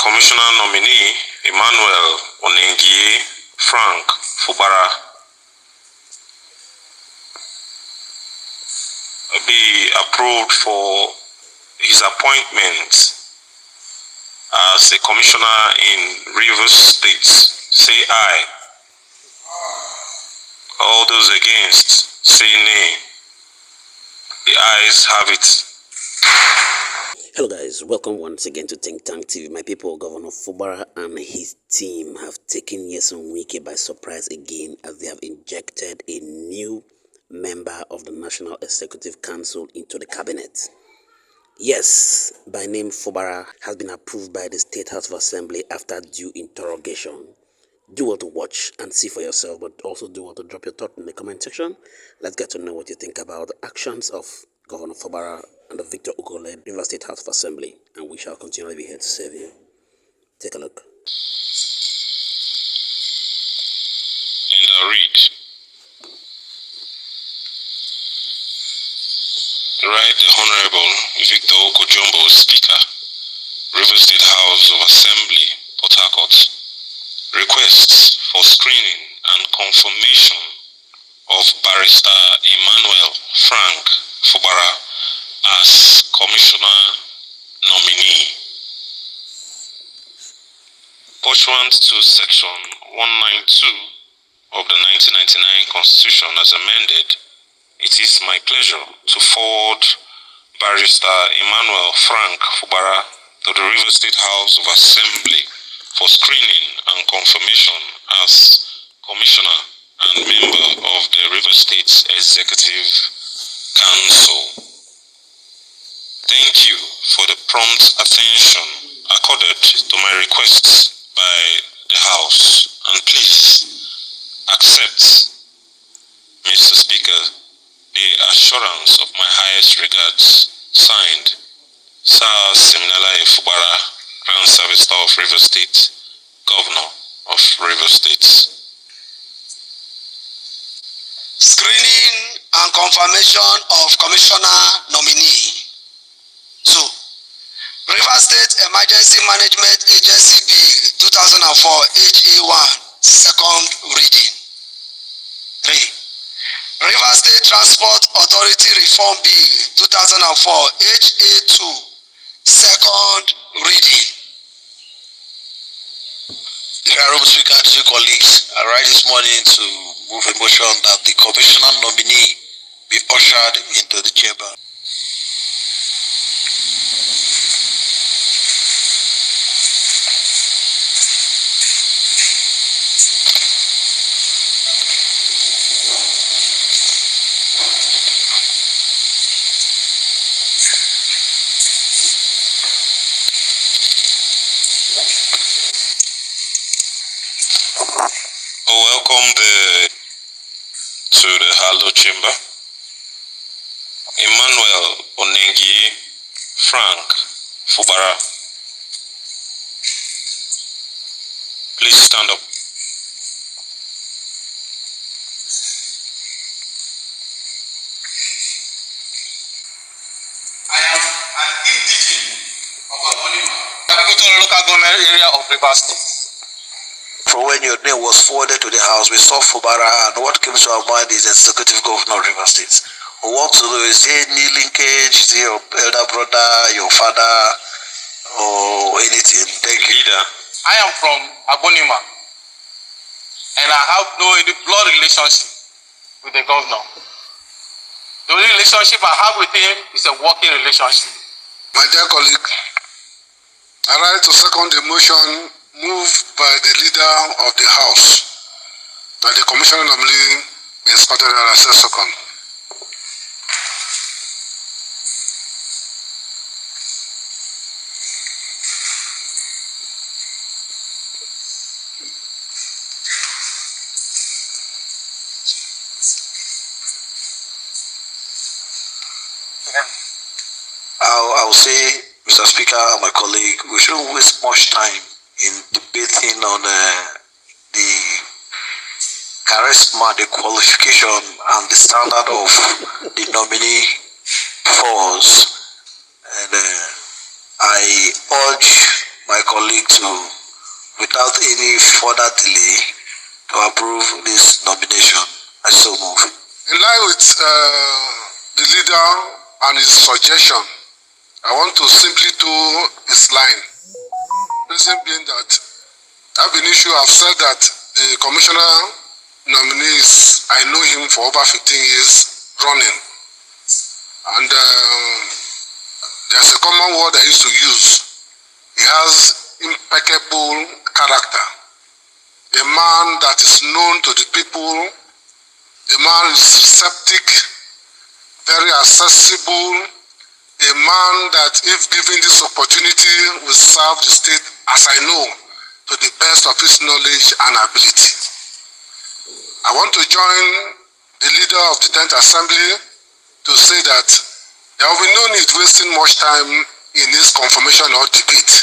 Commissioner nominee Emmanuel Frank Fubara be approved for his appointment as a commissioner in Rivers State. Say aye. All those against, say nay. The ayes have it. Hello guys, welcome once again to Think Tank TV. My people, Governor Fubara and his team have taken Nyesom Wike by surprise again as they have injected a new member of the National Executive Council into the cabinet. Yes, by name Fubara has been approved by the State House of Assembly after due interrogation. Do well to watch and see for yourself, but also do well to drop your thought in the comment section. Let's get to know what you think about the actions of Governor Fubara and the Victor Oko led River State House of Assembly, and we shall continually be here to serve you. Take a look. And I'll read. Right, the Honorable Victor Oko Jumbo, Speaker, River State House of Assembly, Port Harcourt, requests for screening and confirmation of Barrister Emmanuel Frank Fubara as Commissioner nominee. Pursuant to Section 192 of the 1999 Constitution as amended, it is my pleasure to forward Barrister Emmanuel Frank Fubara to the River State House of Assembly for screening and confirmation as Commissioner and member of the River State Executive Council. Thank you for the prompt attention accorded to my requests by the House, and please accept, Mr. Speaker, the assurance of my highest regards. Signed, Sir Siminala Fubara, Grand Service Star of River State, Governor of River State. Screening and confirmation of Commissioner nominee. 2. River State Emergency Management Agency Bill 2004 HA1, second reading. 3. River State Transport Authority Reform Bill 2004 HA2, second reading. Honorable Speaker, dear colleagues, I rise this morning to move a motion that the Commissioner nominee be ushered into the chamber. Welcome to the Halo Chamber. Emmanuel Frank Fubara. Please stand up. I am an indigene of Abonima, the local government area of River State. For when your name was forwarded to the House, we saw Fubara, and what came to our mind is Executive Governor of River State. We want to know, is there any linkage? Is there your elder brother, your father, or anything? Thank you. Leader. I am from Abonima, and I have no blood relationship with the governor. The only relationship I have with him is a working relationship. My dear colleague, I rise to second the motion moved by the leader of the House that the Commissioner nominee be escorted and assessed second. I'll say, Mr. Speaker and my colleague, we shouldn't waste much time in debating on the charisma, the qualification, and the standard of the nominee for us. And I urge my my colleague to, without any further delay, to approve this nomination. I so move. In line with the leader and his suggestion, I want to simply do his line. Reason being that I've been issue, I've said that the commissioner nominee is, I know him for over 15 years running. And there's a common word I used to use. He has impeccable character. A man that is known to the people. The man is receptive, very accessible. A man that, if given this opportunity, will serve the state, as I know, to the best of his knowledge and ability. I want to join the leader of the 10th Assembly to say that there will be no need wasting much time in this confirmation or debate.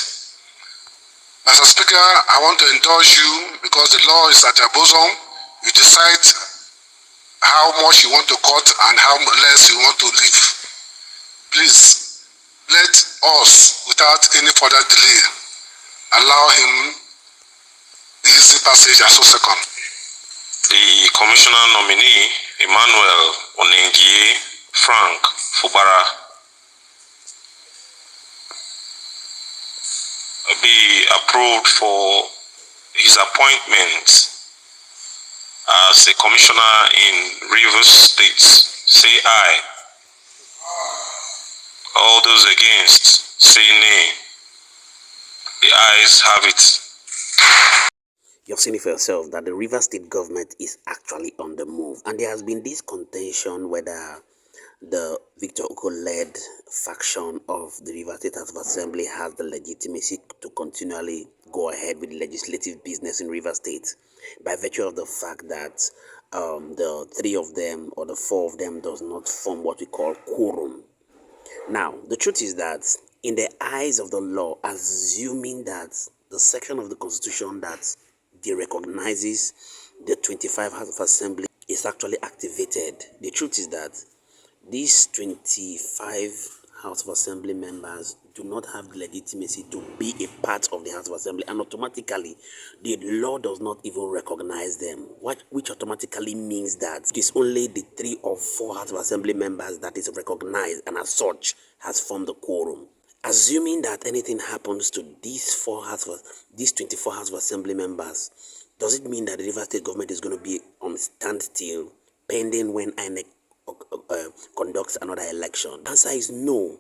As a speaker, I want to indulge you because the law is at your bosom. You decide how much you want to cut and how less you want to leave. Please, let us, without any further delay, allow him the easy passage as a second. The commissioner nominee, Emmanuel Onengie Frank Fubara, be approved for his appointment as a commissioner in Rivers State. Say aye. All those against, say nay. The ayes have it. You've seen it for yourself that the Rivers State government is actually on the move. And there has been this contention whether the Victor Oko-led faction of the Rivers State House of Assembly has the legitimacy to continually go ahead with legislative business in Rivers State by virtue of the fact that the three of them or the four of them does not form what we call quorum. Now, the truth is that in the eyes of the law, assuming that the section of the Constitution that derecognizes the 25 House of Assembly is actually activated, the truth is that these 25 House of Assembly members do not have the legitimacy to be a part of the House of Assembly, and automatically the law does not even recognize them, which automatically means that it is only the 3 or 4 House of Assembly members that is recognized and as such has formed the quorum. Assuming that anything happens to these 24 House of Assembly members, does it mean that the Rivers State government is going to be on standstill pending when INEC conducts another election? The answer is no.